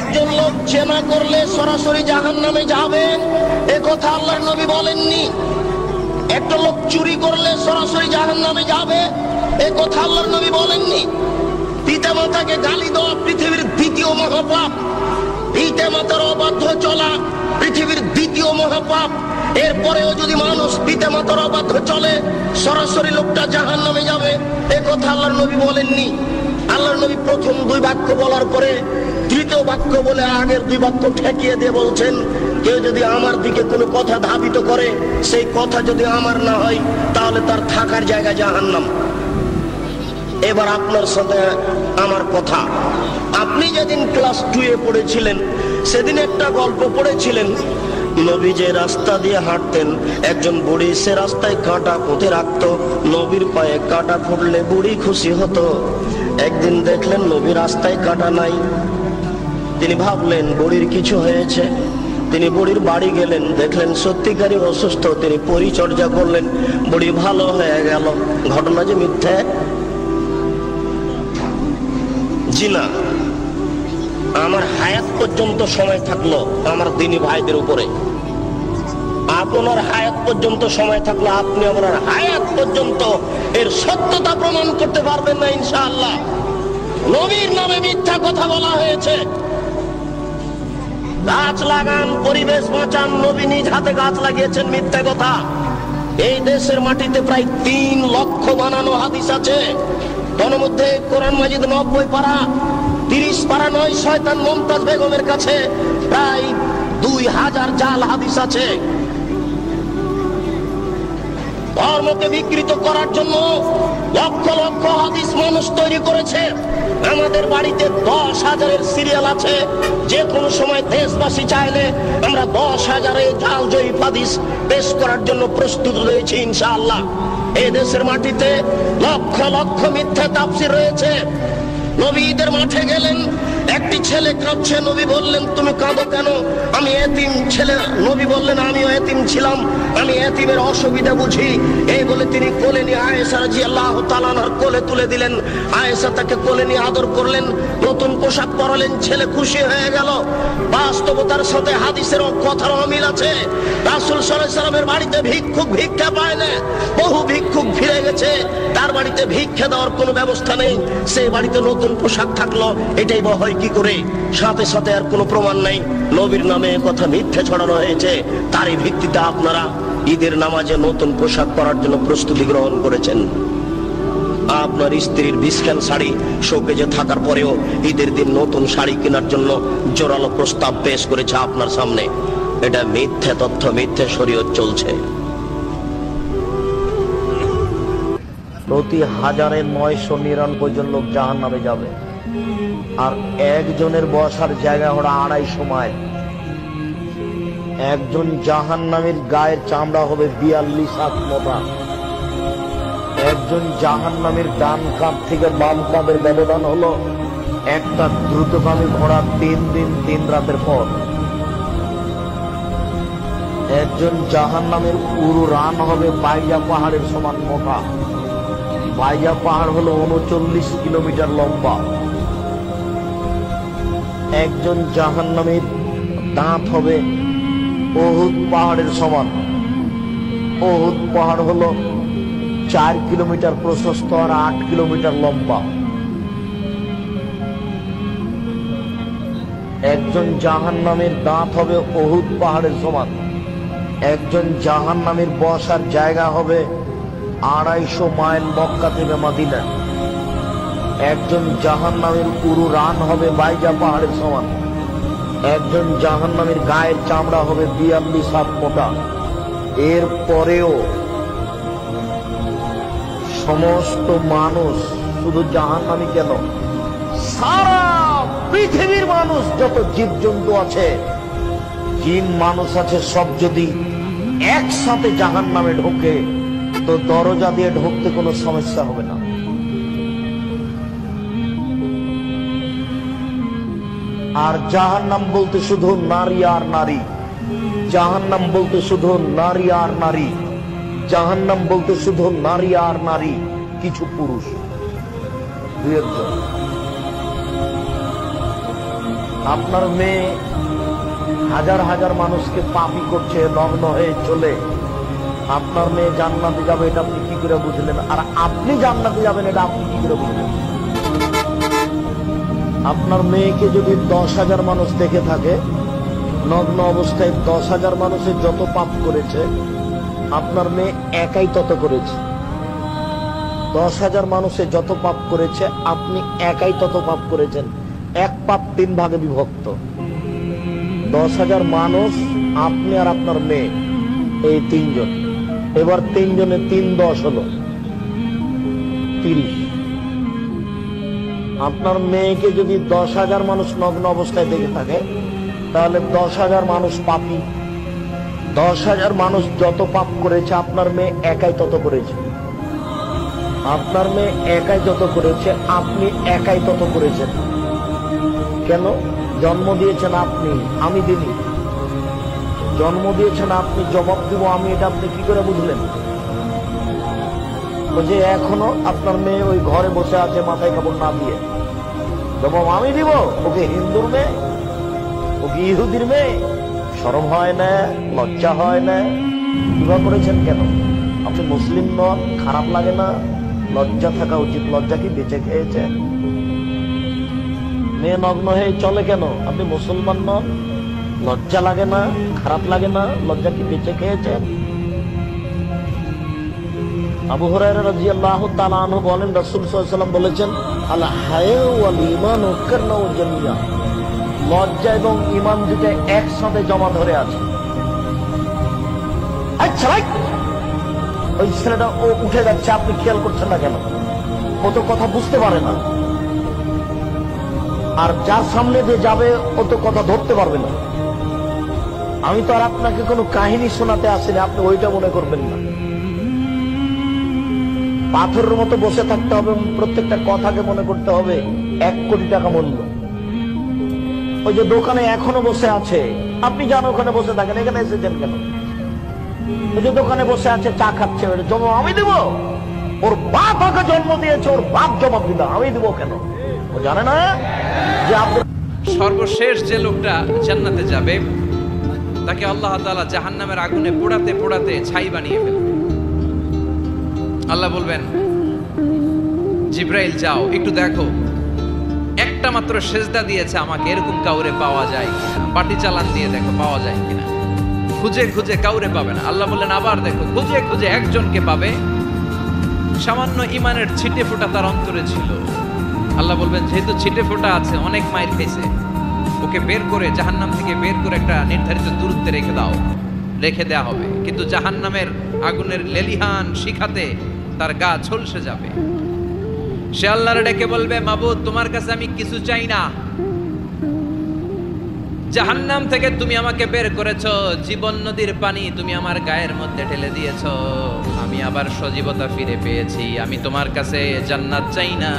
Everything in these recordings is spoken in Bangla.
একজন লোক জেনা করলে সরাসরি জাহান্নামে যাবে, এ কথা আল্লাহর নবী বলেননি। একটা লোক চুরি করলে সরাসরি জাহান্নামে যাবে, এ কথা আল্লাহর নবী বলেননি। পিতামাতাকে গালি দেওয়া পৃথিবীর দ্বিতীয় মহাপাপ, পিতামাতার অবাধ্য চলা পৃথিবীর দ্বিতীয় মহাপাপ। এরপরেও যদি মানুষ পিতামাতার অবাধ্য চলে, সরাসরি লোকটা জাহান্নামে যাবে, এ কথা আল্লাহর নবী বলেননি। আল্লাহর নবী প্রথম দুই বাক্য বলার পরে তৃতীয় বাক্য বলে আগের দুই বাক্য ঠেকিয়ে দিয়ে বলছেন, কেউ যদি আমার দিকে কোনো কথা ধাবিত করে, সেই কথা যদি আমার না হয়, তাহলে তার থাকার জায়গা জাহান্নাম। এবার আপনার সাথে আমার কথা, আপনি যেদিন ক্লাস 2-এ পড়েছিলেন, সেদিন একটা গল্প পড়েছিলেন। নবী যে রাস্তা দিয়ে হাঁটতেন, একজন বুড়ি সে রাস্তায় কাঁটা পুঁতে রাখতো। নবীর পায়ে কাঁটা ফুটলে বুড়ি খুশি হতো। একদিন দেখলেন নবী রাস্তায় কাঁটা নাই। তিনি ভাবলেন বুড়ির কিছু হয়েছে। তিনি বুড়ির বাড়ি গেলেন, দেখলেন সত্যিকারই অসুস্থ। তিনি পরিচর্যা করলেন, বুড়ি ভালো হয়ে গেল। ঘটনা যে মিথ্যে? জি না। আমার হায়াত পর্যন্ত সময় থাকলো আমার দিনী ভাইদের উপরে, আপনার হায়াত পর্যন্ত সময় থাকলো আপনি আপনার হায়াত পর্যন্ত এর সত্যতা প্রমাণ করতে পারবেন না ইনশাআল্লাহ। নবীর নামে মিথ্যা কথা বলা হয়েছে। গাছ লাগান, পরিবেশ বাঁচান, নবী নিজ হাতে গাছ লাগিয়েছেন, মিথ্যা কথা। এই দেশের মাটিতে প্রায় 3 লক্ষ বানানো হাদিস আছে। তার মধ্যে কোরআন মাজিদ 90 পারা, 30 পারা নয় শয়তান মুমতাজ বেগমের কাছে প্রায় 2000 জাল হাদিস আছে। ধর্মকে বিকৃত করার জন্য লক্ষ লক্ষ হাদিস মানুষ তৈরি করেছে। আমাদের বাড়িতে 10,000-এর সিরিয়াল আছে। যে কোনো সময় দেশবাসী চাইলে আমরা 10,000-এর জাল জয়ীফ হাদিস পেশ করার জন্য প্রস্তুত রয়েছি ইনশাআল্লাহ। এই দেশের মাটিতে লক্ষ লক্ষ মিথ্যা তাফসীর রয়েছে। নবী ঈদের মাঠে গেলেন, একটি ছেলে কাঁদছে। নবী বললেন, তুমি কাঁদো কেন? আমি এতিম ছেলে। নবী বললেন, আমিও এতিম ছিলাম, আমি এতিমের অসুবিধা বুঝি। এই বলে তিনি কোলে নিয়ে আয়েশা রাদিয়াল্লাহু তাআলা আনহার কোলে তুলে দিলেন। আয়েশা তাকে কোলে নিয়ে আদর করলেন, নতুন পোশাক পরালেন। ছেলে খুশি হয়ে গেল। বাস্তবতার সাথে হাদিসের কথার অমিল আছে। রাসূল সাল্লাল্লাহু আলাইহি সাল্লামের বাড়িতে ভিক্ষুক ভিক্ষা পায় না। বহু ভিক্ষুক ফিরে গেছে, তার বাড়িতে ভিক্ষা দেওয়ার কোনো ব্যবস্থা নেই। সেই বাড়িতে নতুন পোশাক থাকলো, এটাই বা হয় কি করে? সাথে সাথে আর কোনো প্রমাণ নাই। নবীর নামে কথা মিথ্যে ছড়ানো হয়েছে। তারই ভিত্তিতে আপনারা ঈদের নামাজে নতুন পোশাক পরার জন্য প্রস্তুতি গ্রহণ করেছেন। আপনার স্ত্রীর বিস্কান শাড়ি শোকেজে থাকার পরেও ঈদের দিন নতুন শাড়ি কেনার জন্য জোরালো প্রস্তাব পেশ করেছে আপনার সামনে। এটা মিথ্যে তথ্য, মিথ্যে শরীয়ত চলছে। প্রতি 1999 জন লোক জাহান্নামে যাবে, আর একজনের বসার জায়গা হলো 250 মাইল। একজন জাহান্নামীর গায়ের চামড়া হবে 42 হাত মোটা। একজন জাহান্নামীর ডান কাঁধ থেকে বাম কাঁধের ব্যবধান হলো একটা দ্রুতগামী ঘোড়া 3 দিন 3 রাতের পর। একজন জাহান্নামীর পুরো রান হবে বাইজা পাহাড়ের সমান মোটা। বাইজা পাহাড় হলো 39 কিলোমিটার লম্বা। একজন জাহান্নামীর দাঁত হবে উহুদ পাহাড়ের সমান। উহুদ পাহাড় হলো 4 কিলোমিটার প্রশস্ত আর 8 কিলোমিটার লম্বা। একজন জাহান্নামীর দাঁত হবে উহুদ পাহাড়ের সমান। একজন জাহান্নামীর বসার জায়গা হবে 250 মাইল মক্কা থেকে মদিনা। একজন জাহান্নামীর পুরো রান হবে বাইজা পাহাড়ের সমান। একজন জাহান্নামীর গায়ের চামড়া হবে 42 হাত মোটা। এর পরেও সমস্ত মানুষ, শুধু জাহান্নামী কেন, সারা পৃথিবীর মানুষ, যত জীবজন্তু আছে, জিন মানুষ আছে, সব যদি একসাথে জাহান্নামে ঢোকে তো দরজা দিয়ে ঢুকতে কোনো সমস্যা হবে না। আর জাহান্নাম বলতে শুধু নারী আর নারী, জাহান্নাম বলতে শুধু নারী আর নারী, জাহান্নাম বলতে শুধু নারী আর নারী, কিছু পুরুষ, 2-1 জন। আপনার মেয়ে হাজার হাজার মানুষকে পাপী করছে নগ্ন হয়ে চলে, আপনার মেয়ে জান্নাতে যাবে এটা আপনি কি করে বুঝলেন? আর আপনি জান্নাতে যাবেন এটা আপনি কি করে বুঝলেন? আপনার মেয়েকে যদি 10,000 মানুষ দেখে থাকে নগ্ন অবস্থায়, 10,000 মানুষে যত পাপ করেছে আপনার মেয়ে একাই তত করেছে। 10,000 মানুষে যত পাপ করেছে আপনি একাই তত পাপ করেছেন। এক পাপ 3 ভাগে বিভক্ত। 10,000 মানুষ, আপনি আর আপনার মেয়ে, এই 3 জন। এবার 3 জনে 3 10 হলো 30। আপনার মেয়েকে যদি 10,000 মানুষ নগ্ন অবস্থায় দেখে থাকে তাহলে 10,000 মানুষ পাপী। 10,000 মানুষ যত পাপ করেছে আপনার মেয়ে একাই তত করেছে। আপনার মেয়ে একাই যত করেছে আপনি একাই তত করেছেন। কেন? জন্ম দিয়েছেন আপনি, আমি দিনি। জন্ম দিয়েছেন আপনি, জবাব দিব আমি, এটা আপনি কি করে বুঝলেন? যে এখনো আপনার মেয়ে ওই ঘরে বসে আছে মাথায় কাপড় না দিয়ে, জবাব আমি দিব। ওকে হিন্দুর মেয়ে, ওকে ইহুদির মেয়ে, শরম হয় না, লজ্জা হয় না? বিবাহ করেছেন কেন? আপনি মুসলিম নন, খারাপ লাগে না? লজ্জা থাকা উচিত। লজ্জা কি বেঁচে খেয়েছেন? মেয়ে নগ্ন হয়ে চলে কেন? আপনি মুসলমান নন, লজ্জা লাগে না, খারাপ লাগে না? লজ্জা কি বেঁচে খেয়েছেন? আবু হুরায়রা রাদিয়াল্লাহু তাআলা আনহু বলেন, রাসূল সাল্লাল্লাহু আলাইহি ওয়াসাল্লাম বলেছেন, আল হায়া ওয়াল ঈমানু কারনাউ জামিয়া। লজ্জা এবং ঈমান দুটো একসাথে জমা ধরে আছে। আচ্ছা, ওই ছেলেটা ও উঠে যাচ্ছে, আপনি খেয়াল করছেন না কেন? ও তো কথা বুঝতে পারে না। আর যার সামনে যে যাবে ও তো কথা ধরতে পারবে না। আমি তো আর আপনাকে কোনো কাহিনী শোনাতে আসিনি, আপনি ওইটা মনে করবেন না। পাথরের মতো বসে থাকতে হবে, প্রত্যেকটা কথাকে মনে করতে হবে 1 কোটি টাকা মূল্য। ওই যে দোকানে এখনো বসে আছে, আপনি জানো ওখানে বসে থাকেন, এখানে এসেছেন কেন? ওই যে দোকানে বসে আছে চা খাচ্ছে, জবাব আমি দিব? ওর বাপ ওকে জন্ম দিয়েছে, ওর বাপ জবাব দিল, আমি দিব কেন? ও জানে না যে আপনি। সর্বশেষ যে লোকটা জান্নাতে যাবে তাকে আল্লাহ তাআলা জাহান্নামের আগুনে পোড়াতে পোড়াতে ছাই বানিয়ে ফেলবে। আল্লাহ বলবেন, জিব্রাইল যাও একটু দেখো, একটা মাত্র সেজদা দিয়েছে আমাকে, এরকম কাউরে পাওয়া যায় কিনা। বাটি চালান দিয়ে দেখো পাওয়া যায় কিনা। খুঁজে খুঁজে কাউরে পাবে না। আল্লাহ বললেন আবার দেখো, খুঁজে খুঁজে একজনকে পাবে, সামান্য ইমানের ছিটে ফোঁটা তার অন্তরে ছিল। আল্লাহ বলবেন, যেহেতু ছিটে ফোঁটা আছে, অনেক মায়ের খাইছে, ওকে বের করে জাহান্নাম থেকে বের করে একটা নির্ধারিত দূরত্বে রেখে দেয়া হবে। কিন্তু জাহান্নামের আগুনের লেলিহান শিখাতে তার গা ঝলসে যাবে। সে আল্লাহর ডেকে বলবে, মাবুদ তোমার কাছে আমি কিছু চাই না, জাহান্নাম থেকে তুমি আমাকে বের করেছো, জীবন নদীর পানি তুমি আমার গায়ের মধ্যে ঢেলে দিয়েছো, আমি আবার সজীবতা ফিরে পেয়েছি। আমি তোমার কাছে জান্নাত চাই না,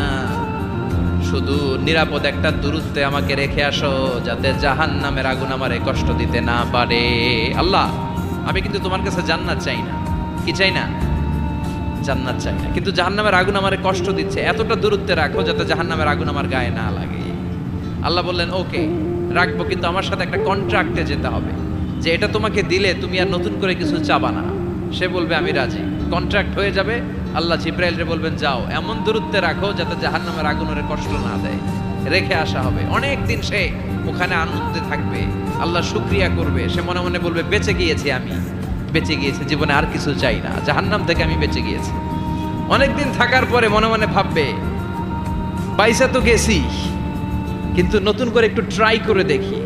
শুধু নিরাপদ একটা দূরত্বে আমাকে রেখে আসো, যাতে জাহান্নামের আগুন আমারে কষ্ট দিতে না পারে। আল্লাহ, আমি কিন্তু তোমার কাছে জান্নাত চাই না। কি চাই না? জান্নাত চাই না, কিন্তু জাহান্নামের আগুন আমারে কষ্ট দিচ্ছে, এতটা দূরত্বে রাখো যাতে জাহান্নামের আগুন আমার গায়ে না লাগে। আল্লাহ বললেন, ওকে রাখবো, কিন্তু আমার সাথে একটা কন্ট্রাক্টে যেতে হবে, যে এটা তোমাকে দিলে তুমি আর নতুন করে কিছু চাবা না। সে বলবে আমি রাজি, কন্ট্রাক্ট হয়ে যাবে। আল্লাহ জিব্রাইলরে বলবেন, যাও এমন দূরত্বে রাখো যাতে জাহান্নামের আগুন ওরে কষ্ট না দেয়। রেখে আসা হবে, অনেক দিন সে ওখানে আনন্দে থাকবে, আল্লাহ শুকরিয়া করবে। সে মনে মনে বলবে, বেঁচে গিয়েছি, আমি বেঁচে গিয়েছি, জীবনে আর কিছু চাই না, জাহান্নাম থেকে আমি বেঁচে গিয়েছি। অনেকদিন থাকার পরে মনে মনে ভাববে, পয়সা তো গেছি, কিন্তু নতুন করে একটু ট্রাই করে দেখি,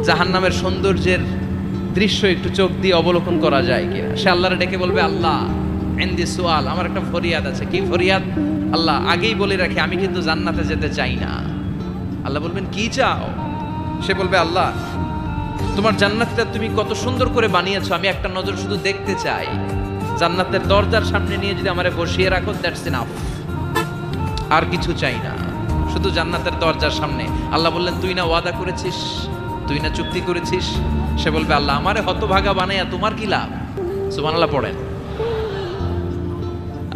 জাহান্নামের সৌন্দর্যের দৃশ্য একটু চোখ দিয়ে অবলোকন করা যায় কিনা। সে আল্লাহরে ডেকে বলবে, আল্লাহ ইনদি সুআল, আমার একটা ফরিয়াদ আছে। কি ফরিয়াদ? আল্লাহ আগেই বলে রাখি, আমি কিন্তু জান্নাতে যেতে চাই না। আল্লাহ বলবেন, কি চাও? সে বলবে, আল্লাহ তোমার জান্নাতটা তুমি কত সুন্দর করে বানিয়েছো, আমি একটা নজর শুধু দেখতে চাই। জান্নাতের দরজার সামনে নিয়ে যদি আমারে বসিয়ে রাখো, দ্যাটস ইনাফ, আর কিছু চাই না, শুধু জান্নাতের দরজার সামনে। আল্লাহ বললেন, তুই না ওয়াদা করেছিস, তুই না চুক্তি করেছিস। সে বলবে, আল্লাহ আমারে হতভাগা বানাইয়া তোমার কি লাভ? সুবহানাল্লাহ পড়েন।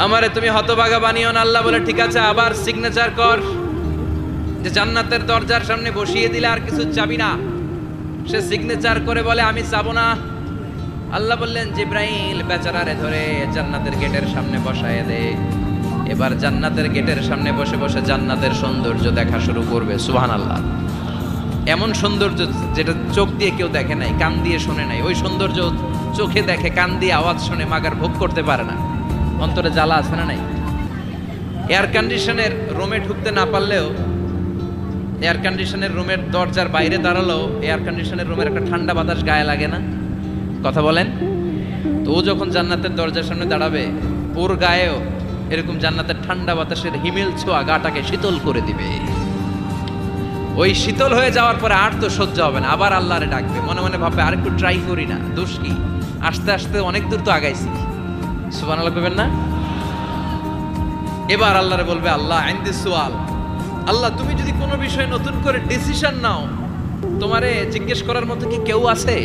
আমারে তুমি হতভাগা বানিও না। আল্লাহ বলে, ঠিক আছে, আবার সিগনেচার কর। যে জান্নাতের দরজার সামনে বসিয়ে দিলে আর কিছু চাবি না, সে সিগনেচার করে বলে আমি চাবো না। আল্লাহ বললেন জিব্রাইল বেচারারে ধরে জান্নাতের গেটের সামনে বসায় দে। এবার জান্নাতের গেটের সামনে বসে বসে জান্নাতের সৌন্দর্য দেখা শুরু করবে। সুবহানাল্লাহ। এমন সৌন্দর্য যেটা চোখ দিয়ে কেউ দেখে নাই, কান দিয়ে শোনে নাই, ওই সৌন্দর্য চোখে দেখে, কান দিয়ে আওয়াজ শুনে মাগার ভোগ করতে পারে না। অন্তরে জ্বালা আছে না নাই? এয়ার কন্ডিশনের রুমে ঢুকতে না পারলেও, এয়ার কন্ডিশনের রুমের দরজার বাইরে দাঁড়ালেও এয়ার কন্ডিশনের রুমের একটা ঠান্ডা বাতাস গায়ে লাগে না? কথা বলেন তো। ও যখন জান্নাতের দরজার সামনে দাঁড়াবে, ওর গায়েও এরকম জান্নাতের ঠান্ডা বাতাসের হিমেল ছোঁয়া গাটাকে শীতল করে দিবে। ওই শীতল হয়ে যাওয়ার পরে আর তো সহ্য হবে না, আবার আল্লাহরে ডাকবে, মনে মনে ভাববে আর একটু ট্রাই করি না, দোষ কি, আস্তে আস্তে অনেক দূর তো আগাইছি। সুবহানাল্লাহ কইবেন না? এবার আল্লাহরে বলবে আল্লাহ আইন্দি সুয়াল, আল্লাহ তুমি যদি কোনো বিষয়ে নতুন করে ডিসিশন নাও, তোমারে জিজ্ঞেস করার মতো কি কেউ আছে?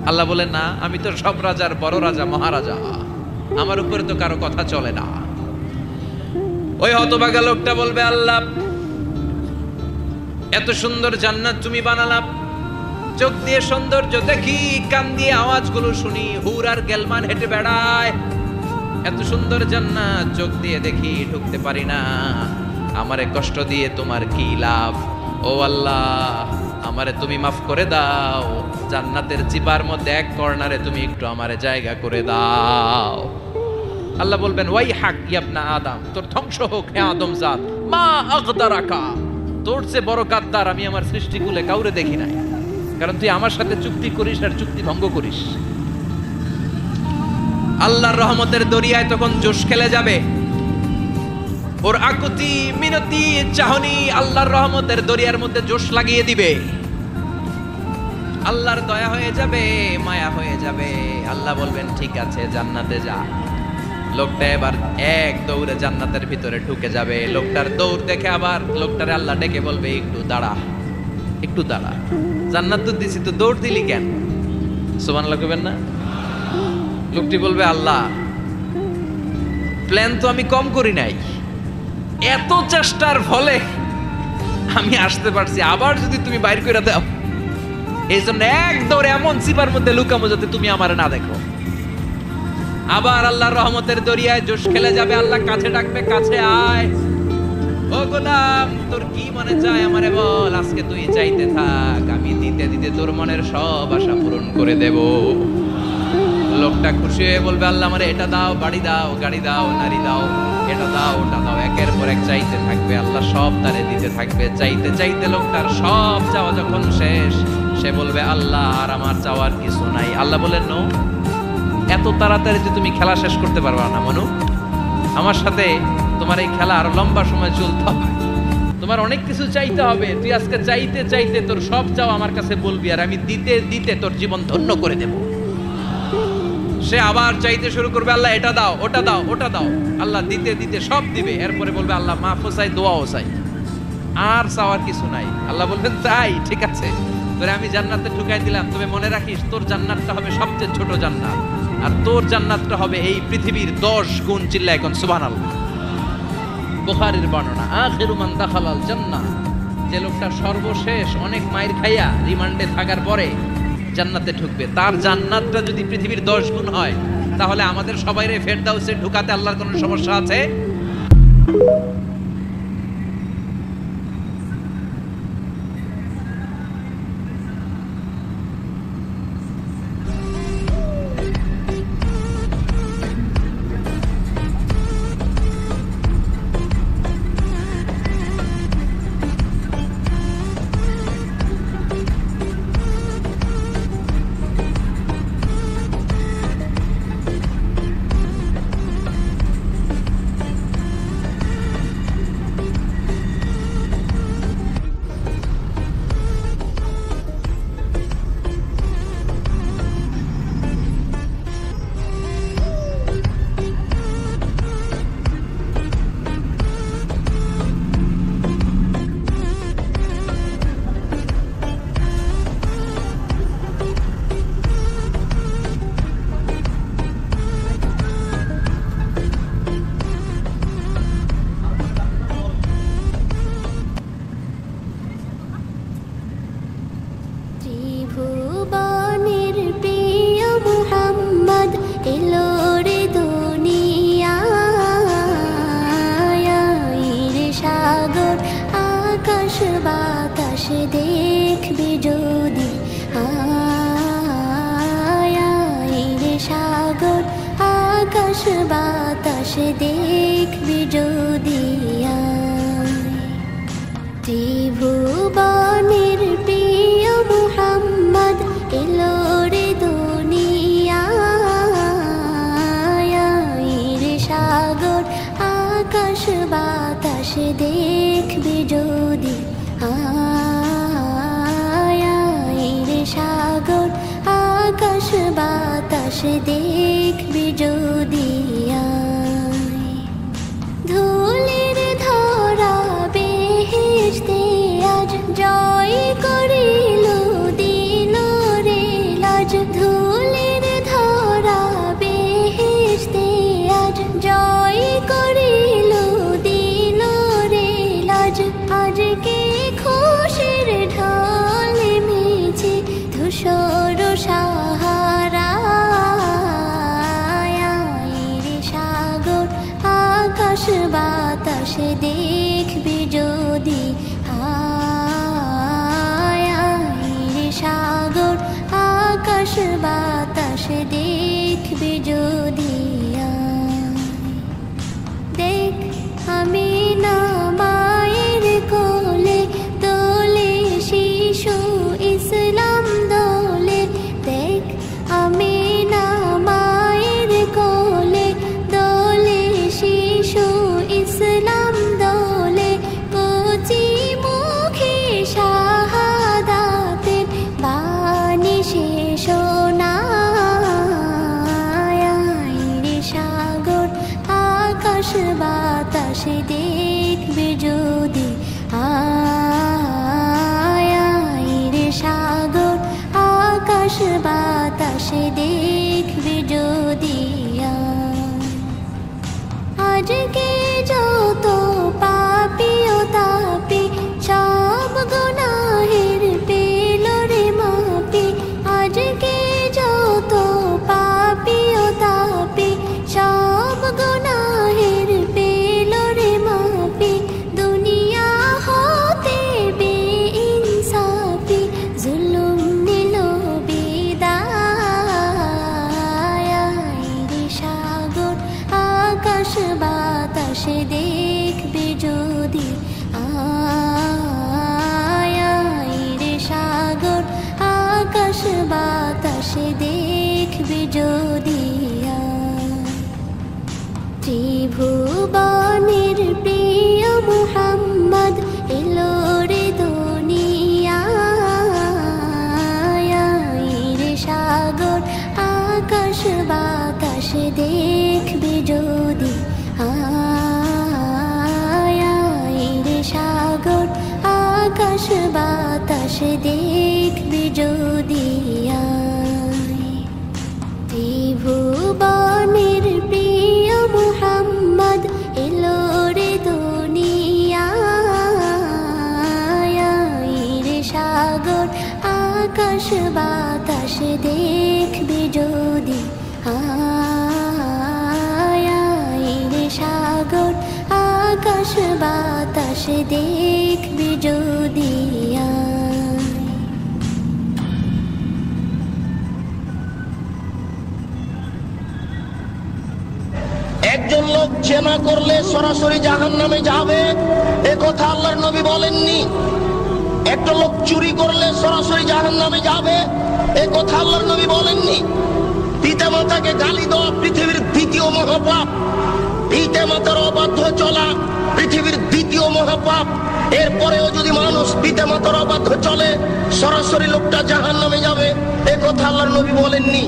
আল্লাহ বলেন না, আমি তো সব রাজার বড় রাজা, মহারাজা, আমার উপরে তো কারো কথা চলে না। ওই হতভাগা লোকটা বলবে আল্লাহ এত সুন্দর জান্নাত তুমি বানালাম, চোখ দিয়ে সৌন্দর্য দেখি, কান দিয়ে আওয়াজগুলো শুনি, হুর আর গেলমান হেঁটে বেড়ায়, এত সুন্দর জান্নাত চোখ দিয়ে দেখি, ঢুকতে পারি না, আমারে কষ্ট দিয়ে তোমার কি লাভ? ও আল্লাহ আমারে তুমি মাফ করে দাও, জান্নাতের জিবার মধ্যে এক কর্নারে তুমি একটু আমারে জায়গা করে দাও। আল্লাহ বলবেন ওয়াই হাক ইবনা আদম, তোর ধ্বংস হোক হে আদম জাত, মা আগদারাকা, তোর চেয়ে বড় গাদ্দার আমি আমার সৃষ্টিকুলে কাউরে দেখি নাই, কারণ তুই আমার সাথে চুক্তি করিস আর চুক্তি ভঙ্গ করিস। আল্লাহর রহমতের দরিয়ায় তখন জোশ খেলে যাবে, ওর আকুতি মিনতি চাহনি আল্লাহর রহমতের দরিয়ার মধ্যে জোশ লাগিয়ে দিবে। আল্লাহর দয়া হয়ে যাবে, মায়া হয়ে যাবে। আল্লাহ বলবেন ঠিক আছে জান্নাতে যা। লোকটা এবার এক দৌড়ে জান্নাতের ভিতরে ঢুকে যাবে। লোকটার দৌড় দেখে আবার লোকটারে আল্লাহ ডেকে বলবে একটু দাঁড়া, একটু দাঁড়া, জান্নাত তো দিছি, তো দৌড় দিলি কেন? সুবহানাল্লাহ কইবেন না? লোকটি বলবে আল্লাহ প্ল্যান তো আমি কম করি নাই, এত চেষ্টার ফলে আমি আসতে পারছি, আবার যদি তুমি বাইর করে দাও, এই জন্য এক দৌড়ে এমন চিপার মধ্যে লুকামো যাতে তুমি আমার না দেখো। আবার আল্লাহর রহমতের দরিয়ায় জোশ খেলে যাবে। আল্লাহ কাছে ডাকবে, কাছে আয়, ও গোলাম তোর কি মনে চায় আমারে বল, আজকে তুই চাইতে থাক, আমি দিতে দিতে তোর মনের সব আশা পূরণ করে দেব। লোকটা খুশি হয়ে বলবে আল্লাহ আমারে এটা দাও, বাড়ি দাও, গাড়ি দাও, নারী দাও, এটা দাও, ওটা দাও, একের পর এক চাইতে থাকবে। আল্লাহ সব তারে দিতে থাকবে। চাইতে চাইতে লোকটার সব চাওয়া যখন শেষ, সে বলবে আল্লাহ আর আমার চাওয়ার কিছু নাই। আল্লাহ বলেন নো, এত তাড়াতাড়ি যে তুমি খেলা শেষ করতে পারবা না মনু, আমার সাথে তোমার এই খেলা আরো লম্বা সময় চলতে হবে, তোমার অনেক কিছু চাইতে হবে। তুই আজকে চাইতে চাইতে তোর সব চাওয়া আমার কাছে বলবি, আর আমি দিতে দিতে তোর জীবন ধন্য করে দেব। সে আবার চাইতে শুরু করবে, আল্লাহ এটা দাও, ওটা দাও, ওটা দাও। আল্লাহ দিতে দিতে সব দিবে। এরপরে বলবে আল্লাহ মাফও চাই, দোয়াও চাই, আর চাওয়ার কিছু নাই। আল্লাহ বলবেন তাই ঠিক আছে, তোরে আমি জান্নাতে ঢুকাই দিলাম, তবে মনে রাখিস তোর জান্নাতটা হবে সবচেয়ে ছোট জান্নাত, আর তোর জান্নাতটা হবে এই পৃথিবীর 10 গুণ। চিল্লা এখন সুবহানাল্লাহ। বুখারীর বর্ণনা, আখিরু মান দাখালাল জান্নাহ, যে লোকটা সর্বশেষ অনেক মাইর খাইয়া রিমান্ডে থাকার পরে জান্নাতে ঢুকবে, তার জান্নাতটা যদি পৃথিবীর 10 গুণ হয়, তাহলে আমাদের সবাইরে ফেরদাউসে ঢুকাতে আল্লাহর কোনো সমস্যা আছে? দেখবি যদি আয় রে সাগর আকাশ বাতাস দেখবি যদি ত্রিভুবনের প্রিয় মুহাম্মদ এলো রে দুনিয়ায় রে সাগর আকাশ বাতাস দেখবি যদি আয় রে সাগর আকাশ বাতাস দেখবি যদি ধুলির ধরা বেহেশতে আজ জয় করিল দিল রে লাজ ধুলির ধরা বেহেশতে আজ জয় করিল দিল রে লাজ আজকে খুশির ঢল মিছে ধূসর সাহারা রে সাগর আকাশ বাতাস দেখবি যদি আয় রে সাগর আকাশ বাতাস দেখবি যদি দেখ আমি না মায়ের কোলে দোলে শিশু ইসলাম দোলে দেখ আমি না মায়ের কোলে দোলে শিশু ইসলাম দোলে কচি মুখে শাহাদাতের বাণী শেষ শোনায় রে সাগর আকাশ বাতাস দেখবি যদি আয় রে সাগর আকাশ বাতাস দেখবি যদি আজকে যত পাপী ও তাপী সব গুনাহের পেল রে মাপি আজকে যত পাপী ও তাপী সব গুনাহের পেল রে মাপি দুনিয়া হতে বেইনসাফি জুলুম নিল বিদায় রে সাগর আকাশ বাতাস দেখবি যদি আয় রে সাগর আকাশ বাতাস দেখবি যদি ত্রিভুবনের প্রিয় মুহাম্মদ এলো রে দুনিয়ায় রে সাগর আকাশ বাতাস দেখবি যদি আয় রে সাগর আকাশ বাতাস দেখবি যদি ত্রিভুবনের প্রিয় মুহাম্মদ এলো রে দুনিয়ায় রে সাগর আকাশ বাতাস দেখবি যদি আয় রে সাগর আকাশ বাতাস দেখবি যদি একজন লোক জেনা করলে সরাসরি জাহান্নামে যাবে এ কথা আল্লাহর নবী বলেননি। একটা লোক চুরি করলে সরাসরি জাহান্নামে যাবে এ কথা আল্লাহর নবী বলেননি। পিতামাতাকে গালি দেওয়া পৃথিবীর দ্বিতীয় মহাপাপ। পিতামাতার অবাধ্য চলা পৃথিবীর দ্বিতীয় মহাপাপ। এরপরেও যদি মানুষ পিতামাতার অবাধ্য চলে সরাসরি লোকটা জাহান্নামে যাবে এ কথা আল্লাহর নবী বলেননি।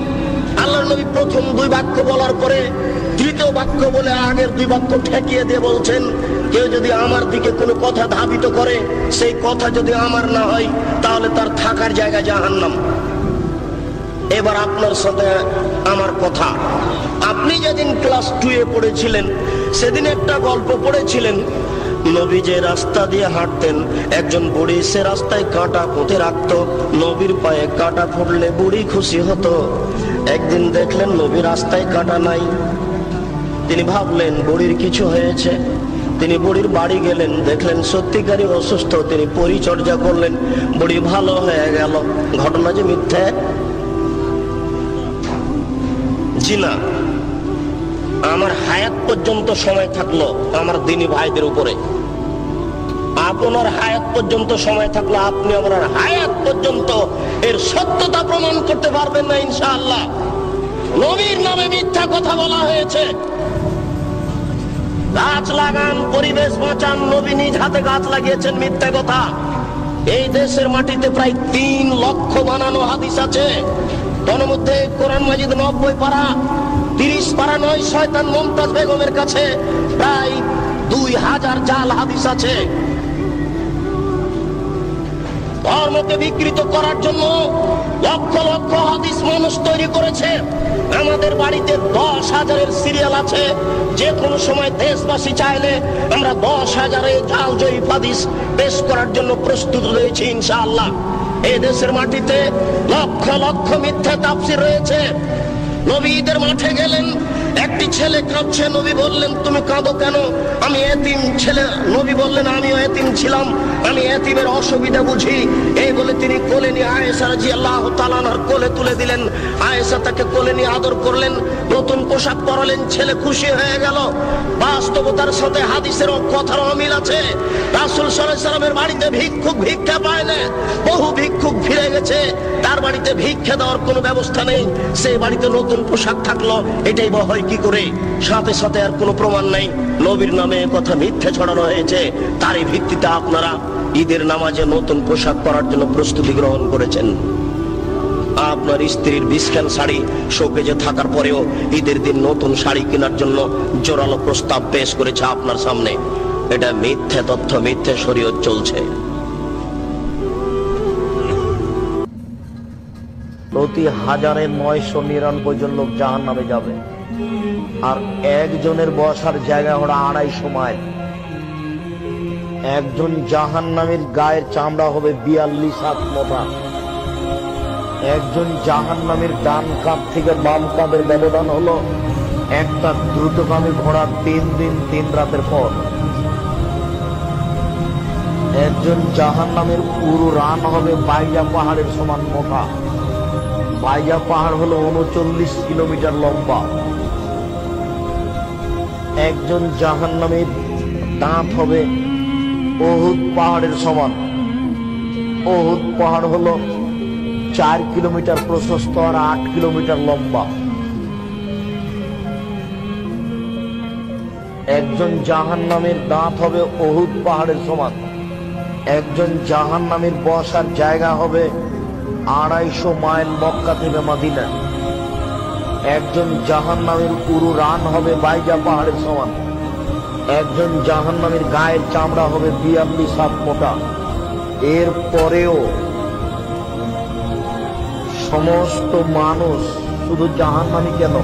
আল্লাহর নবী প্রথম দুই বাক্য বলার পরে তৃতীয় বাক্য বলে আগের দুই বাক্য ঠেকিয়ে দিয়ে বলছেন, কেউ যদি আমার দিকে কোনো কথা ধাবিত করে সেই কথা যদি আমার না হয় তাহলে তার থাকার জায়গা জাহান্নাম। এবার আপনার সাথে আমার কথা, আপনি যেদিন ক্লাস 2-এ পড়েছিলেন সেদিন একটা গল্প পড়েছিলেন। নবী যে রাস্তা দিয়ে হাঁটতেন একজন বুড়ি সে রাস্তায় কাঁটা পুঁতে রাখত। নবীর পায়ে কাঁটা ফুটলে বুড়ি খুশি হতো। একদিন দেখলেন নবী রাস্তায় কাঁটা নাই। তিনি ভাবলেন বুড়ির কিছু হয়েছে। তিনি বুড়ির বাড়ি গেলেন, দেখলেন সত্যিকারই অসুস্থ। তিনি পরিচর্যা করলেন, বুড়ি ভালো হয়ে গেল। ঘটনা যে মিথ্যে? জি না। আমার হায়াত পর্যন্ত সময় থাকলো আমার দিনী ভাইদের উপরে, আপনার হায়াত পর্যন্ত সময় থাকলো আপনি আমার হায়াত পর্যন্ত এর সত্যতা প্রমাণ করতে পারবেন না ইনশাআল্লাহ। নবীর নামে মিথ্যা কথা বলা হয়েছে। গাছ লাগান, পরিবেশ বাঁচান, নবী নিজ হাতে গাছ লাগিয়েছেন, মিথ্যা কথা। এই দেশের মাটিতে প্রায় 3 লক্ষ বানানো হাদিস আছে। তার মধ্যে কোরআন মাজিদ 90 পারা, 30 পারা নয় শয়তান মুমতাজ বেগমের কাছে প্রায় 2000 জাল হাদিস আছে। ধর্মকে বিকৃত করার জন্য লক্ষ লক্ষ হাদিস মানুষ তৈরি করেছে। আমাদের বাড়িতে 10,000-এর সিরিয়াল আছে। যে কোনো সময় দেশবাসী চাইলে আমরা 10,000-এর জাল জয়ীফ হাদিস পেশ করার জন্য প্রস্তুত রয়েছি ইনশাআল্লাহ। এই দেশের মাটিতে লক্ষ লক্ষ মিথ্যা তাফসীর রয়েছে। নবী ঈদের মাঠে গেলেন, একটি ছেলে কাঁদছে। নবী বললেন, তুমি কাঁদো কেন? আমি এতিম ছেলে। নবী বললেন, আমিও এতিম ছিলাম, আমি এতিমের অসুবিধা বুঝি। এই বলে তিনি কোলে নিয়ে আয়েশা রাদিয়াল্লাহু তাআলা আনহার কোলে তুলে দিলেন। আয়েশা তাকে কোলে নিয়ে আদর করলেন, নতুন পোশাক পরালেন। ছেলে খুশি হয়ে গেল। বাস্তবতার সাথে হাদিসের কথার অমিল আছে। রাসূল সাল্লাল্লাহু আলাইহি সাল্লামের বাড়িতে ভিক্ষুক ভিক্ষা পায় না। বহু ভিক্ষুক ফিরে গেছে, তার বাড়িতে ভিক্ষা দেওয়ার কোনো ব্যবস্থা নেই। সেই বাড়িতে নতুন পোশাক থাকলো, এটাই বা হয় কি করে? সাথে সাথে আর কোনো প্রমাণ নাই। নবীর নামে কথা মিথ্যে ছড়ানো হয়েছে। তারই ভিত্তিতে আপনারা ঈদের নামাজে নতুন পোশাক পরার জন্য প্রস্তুতি গ্রহণ করেছেন। আপনার স্ত্রীর বিস্কান শাড়ি শোকেজে থাকার পরেও ঈদের দিন নতুন শাড়ি কেনার জন্য জোরালো প্রস্তাব পেশ করেছে আপনার সামনে। এটা মিথ্যে তথ্য, মিথ্যে শরীয়ত চলছে। প্রতি 1099 জন লোক জাহান্নামে যাবে, আর একজনের বসার জায়গা হলো 250 মাইল। একজন জাহান্নামীর গায়ের চামড়া হবে 42 হাত মোটা। একজন জাহান্নামীর ডান কাঁধ থেকে বাম কাঁধের ব্যবধান হলো একটা দ্রুতগামী ঘোড়ার 3 দিন 3 রাতের পর। একজন জাহান্নামীর পুরো রান হবে বাইজা পাহাড়ের সমান মোটা। বাইজা পাহাড় হলো 39 কিলোমিটার লম্বা। একজন জাহান্নামীর দাঁত হবে উহুদ পাহাড়ের সমান। উহুদ পাহাড় হলো 4 কিলোমিটার প্রশস্ত আর 8 কিলোমিটার লম্বা। একজন জাহান্নামীর দাঁত হবে উহুদ পাহাড়ের সমান। একজন জাহান্নামীর বসার জায়গা হবে 250 মাইল মক্কা থেকে মদিনা। একজন জাহান্নামীর পুরো রান হবে বাইজা পাহাড়ের সমান। একজন জাহান্নামীর গায়ের চামড়া হবে 42 হাত মোটা। এর পরেও সমস্ত মানুষ, শুধু জাহান্নামী কেন,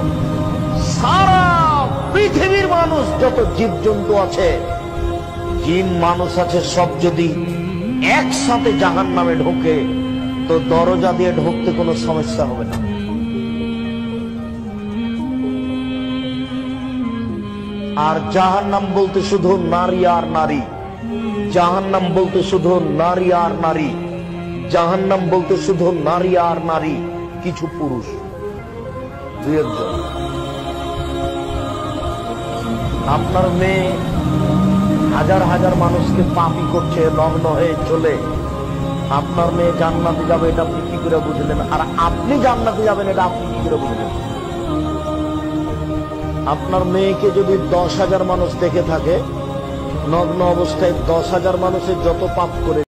সারা পৃথিবীর মানুষ, যত জীবজন্তু আছে, জিন মানুষ আছে, সব যদি একসাথে জাহান্নামে ঢোকে তো দরজা দিয়ে ঢুকতে কোনো সমস্যা হবে না। আর জাহান্নাম বলতে শুধু নারী আর নারী, জাহান্নাম বলতে শুধু নারী আর নারী, জাহান্নাম বলতে শুধু নারী আর নারী, কিছু পুরুষ 2-1 জন। আপনার মেয়ে হাজার হাজার মানুষকে পাপী করছে, নগ্ন হয়ে চলে, আপনার মেয়ে জান্নাতে যাবে এটা আপনি কি করে বুঝলেন? আর আপনি জান্নাতে যাবেন এটা আপনি কি করে বুঝলেন? আপনার মেয়েকে যদি 10,000 মানুষ দেখে থাকে নগ্ন অবস্থায়, 10,000 মানুষের যত পাপ করে